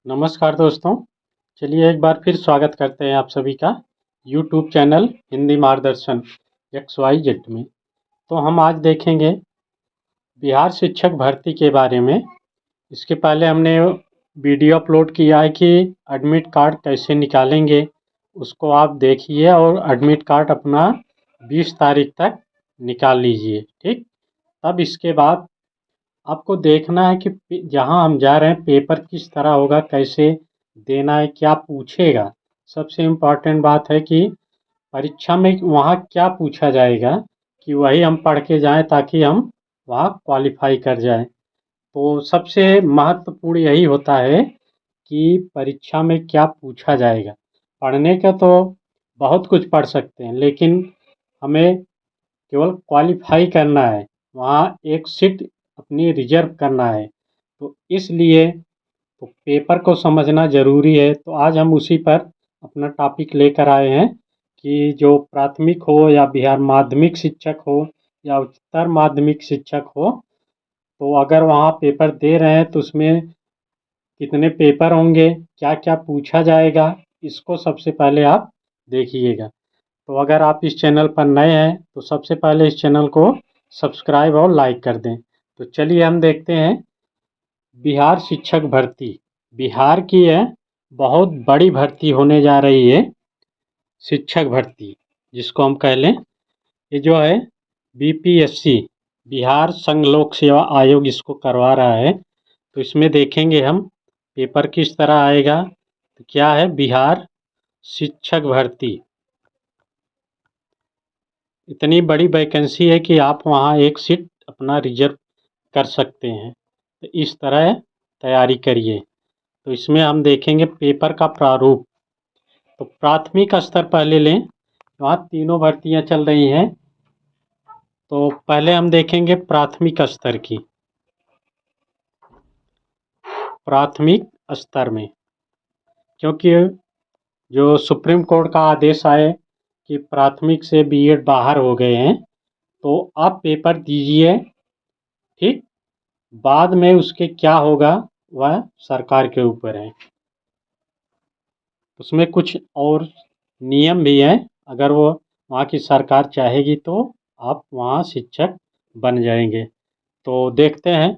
नमस्कार दोस्तों। चलिए एक बार फिर स्वागत करते हैं आप सभी का यूट्यूब चैनल हिंदी मार्गदर्शन XYZ में। तो हम आज देखेंगे बिहार शिक्षक भर्ती के बारे में। इसके पहले हमने वीडियो अपलोड किया है कि एडमिट कार्ड कैसे निकालेंगे, उसको आप देखिए और एडमिट कार्ड अपना 20 तारीख तक निकाल लीजिए। ठीक, तब इसके बाद आपको देखना है कि जहाँ हम जा रहे हैं पेपर किस तरह होगा, कैसे देना है, क्या पूछेगा। सबसे इम्पोर्टेंट बात है कि परीक्षा में वहाँ क्या पूछा जाएगा कि वही हम पढ़ के जाएं ताकि हम वहाँ क्वालिफाई कर जाएं। तो सबसे महत्वपूर्ण यही होता है कि परीक्षा में क्या पूछा जाएगा। पढ़ने का तो बहुत कुछ पढ़ सकते हैं, लेकिन हमें केवल क्वालिफाई करना है, वहाँ एक सीट अपनी रिजर्व करना है। तो इसलिए तो पेपर को समझना ज़रूरी है। तो आज हम उसी पर अपना टॉपिक लेकर आए हैं कि जो प्राथमिक हो या बिहार माध्यमिक शिक्षक हो या उच्चतर माध्यमिक शिक्षक हो, तो अगर वहाँ पेपर दे रहे हैं तो उसमें कितने पेपर होंगे, क्या क्या पूछा जाएगा, इसको सबसे पहले आप देखिएगा। तो अगर आप इस चैनल पर नए हैं तो सबसे पहले इस चैनल को सब्सक्राइब और लाइक कर दें। तो चलिए हम देखते हैं बिहार शिक्षक भर्ती। बिहार की है बहुत बड़ी भर्ती होने जा रही है, शिक्षक भर्ती जिसको हम कह लें। ये जो है BPSC बिहार संघ लोक सेवा आयोग इसको करवा रहा है। तो इसमें देखेंगे हम पेपर किस तरह आएगा। तो क्या है बिहार शिक्षक भर्ती, इतनी बड़ी वैकेंसी है कि आप वहाँ एक सीट अपना रिजर्व कर सकते हैं। तो इस तरह तैयारी करिए। तो इसमें हम देखेंगे पेपर का प्रारूप। तो प्राथमिक स्तर पहले लें, वहाँ तीनों भर्तियाँ चल रही हैं। तो पहले हम देखेंगे प्राथमिक स्तर की। प्राथमिक स्तर में क्योंकि जो सुप्रीम कोर्ट का आदेश आए कि प्राथमिक से B.Ed बाहर हो गए हैं, तो आप पेपर दीजिए। ठीक, बाद में उसके क्या होगा वह सरकार के ऊपर है। उसमें कुछ और नियम भी हैं, अगर वो वहाँ की सरकार चाहेगी तो आप वहाँ शिक्षक बन जाएंगे। तो देखते हैं।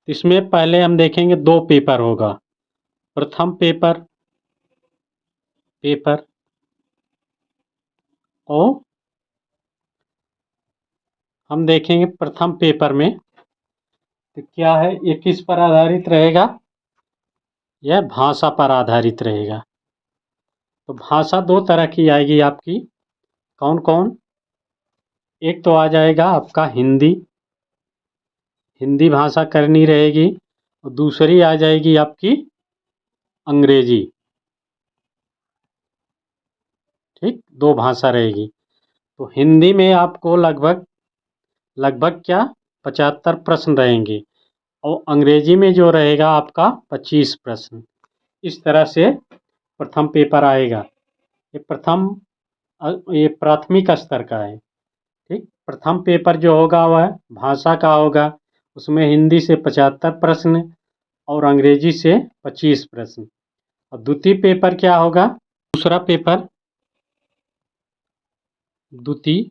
इसमें पहले हम देखेंगे दो पेपर होगा। प्रथम पेपर पेपर और हम देखेंगे प्रथम पेपर में तो क्या है, ये किस पर आधारित रहेगा, यह भाषा पर आधारित रहेगा। तो भाषा दो तरह की आएगी आपकी। कौन कौन? एक तो आ जाएगा आपका हिंदी, हिंदी भाषा करनी रहेगी। और दूसरी आ जाएगी आपकी अंग्रेजी। ठीक, दो भाषा रहेगी। तो हिंदी में आपको लगभग लगभग क्या 75 प्रश्न रहेंगे और अंग्रेजी में जो रहेगा आपका 25 प्रश्न। इस तरह से प्रथम पेपर आएगा। ये प्रथम ये प्राथमिक स्तर का है। ठीक, प्रथम पेपर जो होगा वह भाषा का होगा। उसमें हिंदी से 75 प्रश्न और अंग्रेजी से 25 प्रश्न। और द्वितीय पेपर क्या होगा? दूसरा पेपर द्वितीय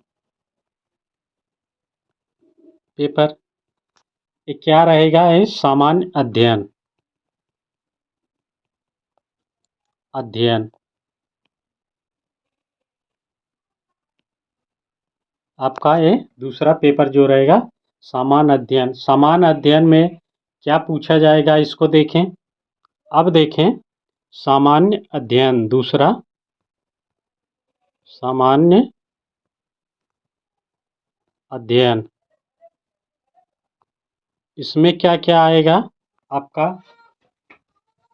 पेपर ये क्या रहेगा? ये सामान्य अध्ययन अध्ययन आपका ये दूसरा पेपर जो रहेगा सामान्य अध्ययन। सामान्य अध्ययन में क्या पूछा जाएगा इसको देखें। अब देखें सामान्य अध्ययन दूसरा, सामान्य अध्ययन। इसमें क्या क्या आएगा आपका?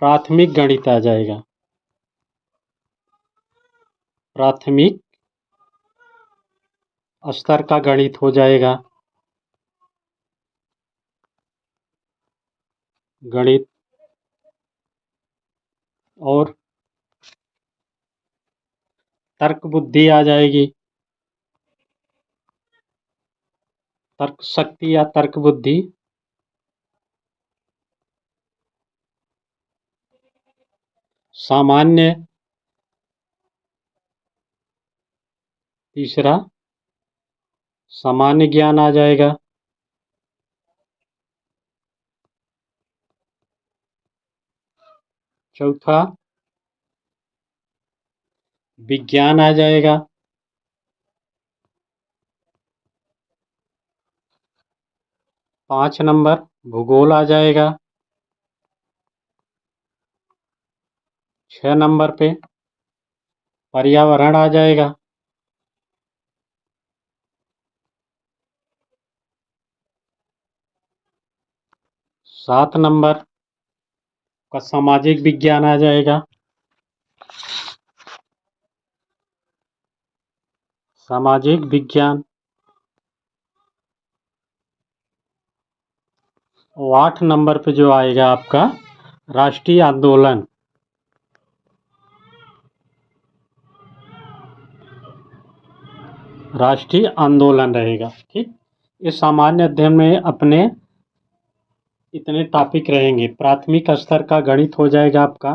प्राथमिक गणित आ जाएगा। प्राथमिक स्तर का गणित हो जाएगा। गणित और तर्क बुद्धि आ जाएगी। तर्क शक्ति या तर्क बुद्धि। सामान्य, तीसरा सामान्य ज्ञान आ जाएगा, चौथा विज्ञान आ जाएगा, 5 नंबर भूगोल आ जाएगा, 6 नंबर पे पर्यावरण आ जाएगा, 7 नंबर का सामाजिक विज्ञान आ जाएगा, सामाजिक विज्ञान, और 8 नंबर पे जो आएगा आपका राष्ट्रीय आंदोलन, राष्ट्रीय आंदोलन रहेगा। ठीक, इस सामान्य अध्ययन में अपने इतने टॉपिक रहेंगे। प्राथमिक स्तर का गणित हो जाएगा आपका,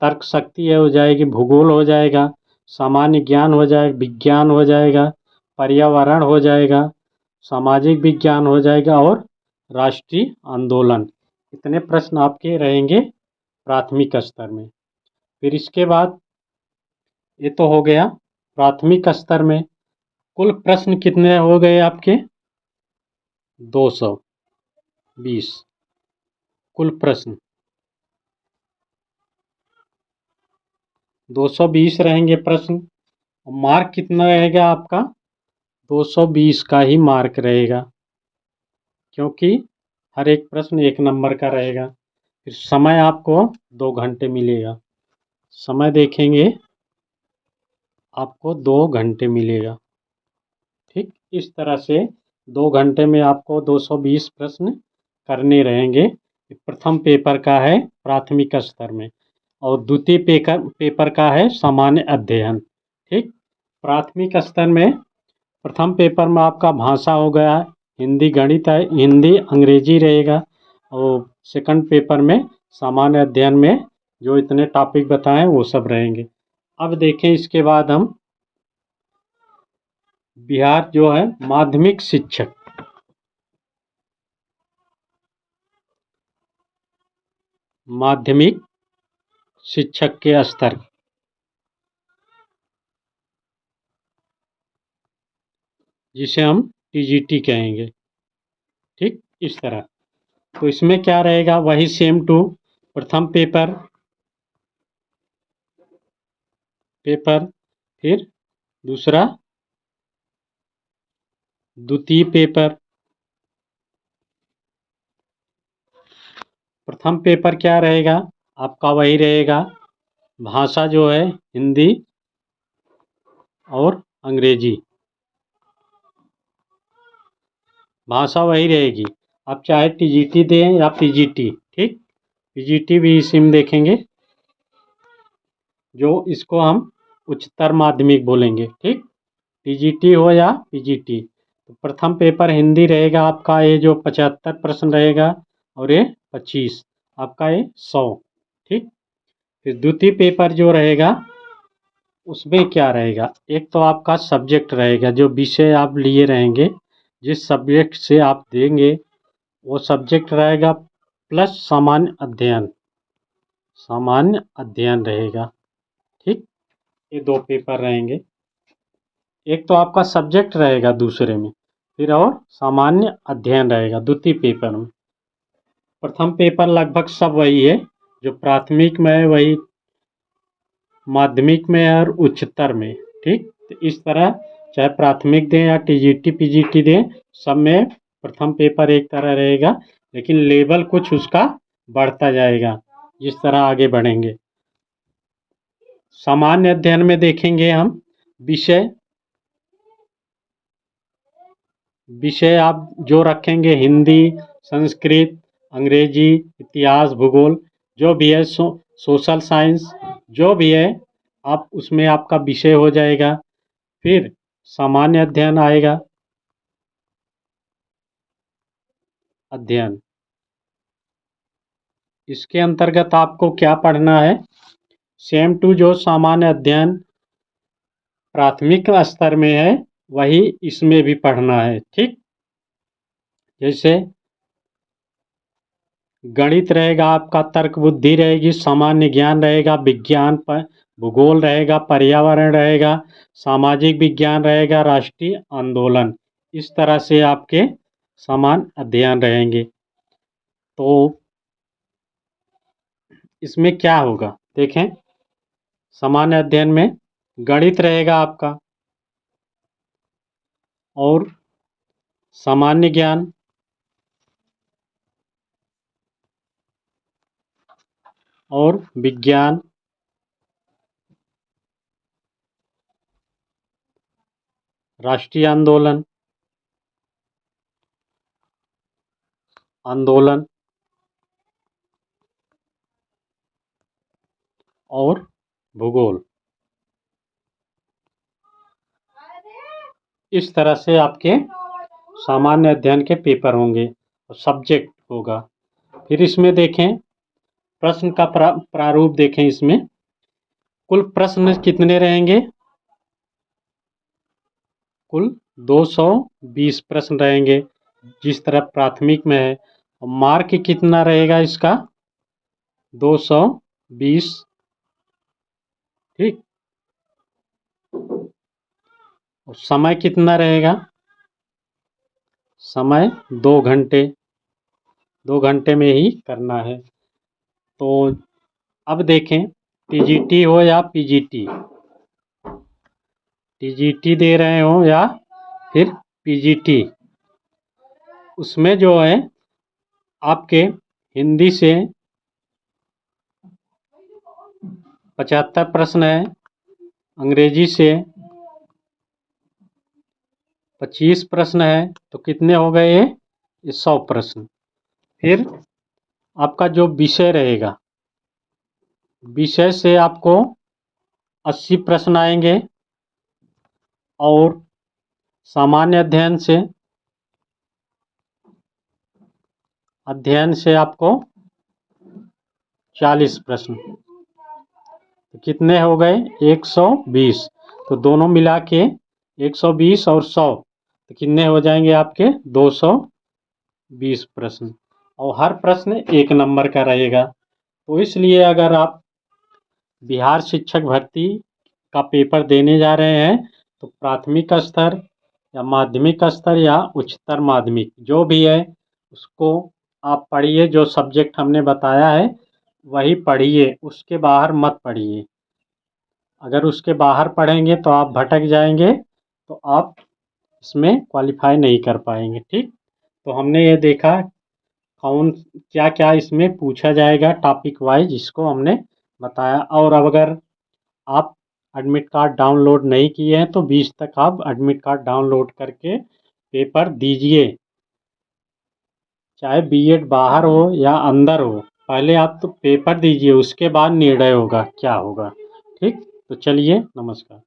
तर्क शक्ति हो जाएगी, भूगोल हो जाएगा, सामान्य ज्ञान हो जाएगा, विज्ञान हो जाएगा, पर्यावरण हो जाएगा, सामाजिक विज्ञान हो जाएगा और राष्ट्रीय आंदोलन। इतने प्रश्न आपके रहेंगे प्राथमिक स्तर में। फिर इसके बाद ये तो हो गया प्राथमिक स्तर में। कुल प्रश्न कितने हो गए आपके? 220 कुल प्रश्न, 220 रहेंगे प्रश्न। मार्क कितना रहेगा आपका? 220 का ही मार्क रहेगा, क्योंकि हर एक प्रश्न 1 नंबर का रहेगा। फिर समय आपको 2 घंटे मिलेगा, समय देखेंगे आपको 2 घंटे मिलेगा। ठीक, इस तरह से 2 घंटे में आपको 220 प्रश्न करने रहेंगे। प्रथम पेपर का है प्राथमिक स्तर में, और द्वितीय पेपर का है सामान्य अध्ययन। ठीक, प्राथमिक स्तर में प्रथम पेपर में आपका भाषा हो गया, हिंदी गणित है, हिंदी अंग्रेजी रहेगा, और सेकंड पेपर में सामान्य अध्ययन में जो इतने टॉपिक बताएं वो सब रहेंगे। अब देखें इसके बाद हम बिहार जो है माध्यमिक शिक्षक, माध्यमिक शिक्षक के स्तर, जिसे हम टीजीटी कहेंगे। ठीक, इस तरह। तो इसमें क्या रहेगा, वही सेम टू प्रथम पेपर, फिर दूसरा द्वितीय पेपर। प्रथम पेपर क्या रहेगा आपका, वही रहेगा भाषा जो है हिंदी और अंग्रेजी, भाषा वही रहेगी। आप चाहे टीजीटी दें या पीजीटी। ठीक, पीजीटी भी इसी में देखेंगे, जो इसको हम उच्चतर माध्यमिक बोलेंगे। ठीक, टीजीटी हो या पीजीटी। तो प्रथम पेपर हिंदी रहेगा आपका, ये जो 75 प्रश्न रहेगा, और ये 25, आपका ये 100। ठीक, फिर द्वितीय पेपर जो रहेगा उसमें क्या रहेगा, एक तो आपका सब्जेक्ट रहेगा, जो विषय आप लिए रहेंगे, जिस सब्जेक्ट से आप देंगे वो सब्जेक्ट रहेगा, प्लस सामान्य अध्ययन, सामान्य अध्ययन रहेगा। ठीक, ये 2 पेपर रहेंगे। एक तो आपका सब्जेक्ट रहेगा दूसरे में, फिर और सामान्य अध्ययन रहेगा द्वितीय पेपर में। प्रथम पेपर लगभग सब वही है, जो प्राथमिक में है वही माध्यमिक में है और उच्चतर में। ठीक, तो इस तरह चाहे प्राथमिक दें या टीजीटी पीजीटी दें, सब में प्रथम पेपर एक तरह रहेगा, लेकिन लेवल कुछ उसका बढ़ता जाएगा जिस तरह आगे बढ़ेंगे। सामान्य अध्ययन में देखेंगे हम विषय, विषय आप जो रखेंगे हिंदी, संस्कृत, अंग्रेजी, इतिहास, भूगोल, जो भी है, सोशल साइंस, जो भी है आप उसमें आपका विषय हो जाएगा। फिर सामान्य अध्ययन आएगा, अध्ययन, इसके अंतर्गत आपको क्या पढ़ना है, सेम टू जो सामान्य अध्ययन प्राथमिक स्तर में है वही इसमें भी पढ़ना है। ठीक, जैसे गणित रहेगा आपका, तर्क बुद्धि रहेगी, सामान्य ज्ञान रहेगा, विज्ञान पर भूगोल रहेगा, पर्यावरण रहेगा, सामाजिक विज्ञान रहेगा, राष्ट्रीय आंदोलन। इस तरह से आपके सामान्य अध्ययन रहेंगे। तो इसमें क्या होगा देखें, सामान्य अध्ययन में गणित रहेगा आपका और सामान्य ज्ञान और विज्ञान, राष्ट्रीय आंदोलन और भूगोल। इस तरह से आपके सामान्य अध्ययन के पेपर होंगे और सब्जेक्ट होगा। फिर इसमें देखें प्रश्न का प्रारूप देखें। इसमें कुल प्रश्न कितने रहेंगे? कुल 220 प्रश्न रहेंगे जिस तरह प्राथमिक में है। और मार्क कितना रहेगा इसका? 220। ठीक, और समय कितना रहेगा? समय 2 घंटे। 2 घंटे में ही करना है। तो अब देखें टीजीटी हो या पीजीटी, टीजीटी दे रहे हो या फिर पीजीटी, उसमें जो है आपके हिंदी से 75 प्रश्न है, अंग्रेजी से 25 प्रश्न है। तो कितने हो गए ये? 100 प्रश्न। फिर आपका जो विषय रहेगा, विषय से आपको 80 प्रश्न आएंगे और सामान्य अध्ययन से आपको 40 प्रश्न। तो कितने हो गए? 120। तो दोनों मिला के 120 और 100 तो कितने हो जाएंगे आपके? 220 प्रश्न। और हर प्रश्न 1 नंबर का रहेगा। तो इसलिए अगर आप बिहार शिक्षक भर्ती का पेपर देने जा रहे हैं तो प्राथमिक स्तर या माध्यमिक स्तर या उच्चतर माध्यमिक जो भी है उसको आप पढ़िए। जो सब्जेक्ट हमने बताया है वही पढ़िए, उसके बाहर मत पढ़िए। अगर उसके बाहर पढ़ेंगे तो आप भटक जाएंगे, तो आप इसमें क्वालिफाई नहीं कर पाएंगे। ठीक, तो हमने ये देखा कौन क्या क्या इसमें पूछा जाएगा टॉपिक वाइज, इसको हमने बताया। और अब अगर आप एडमिट कार्ड डाउनलोड नहीं किए हैं तो 20 तक आप एडमिट कार्ड डाउनलोड करके पेपर दीजिए। चाहे बीएड बाहर हो या अंदर हो, पहले आप तो पेपर दीजिए, उसके बाद निर्णय होगा क्या होगा। ठीक, तो चलिए, नमस्कार।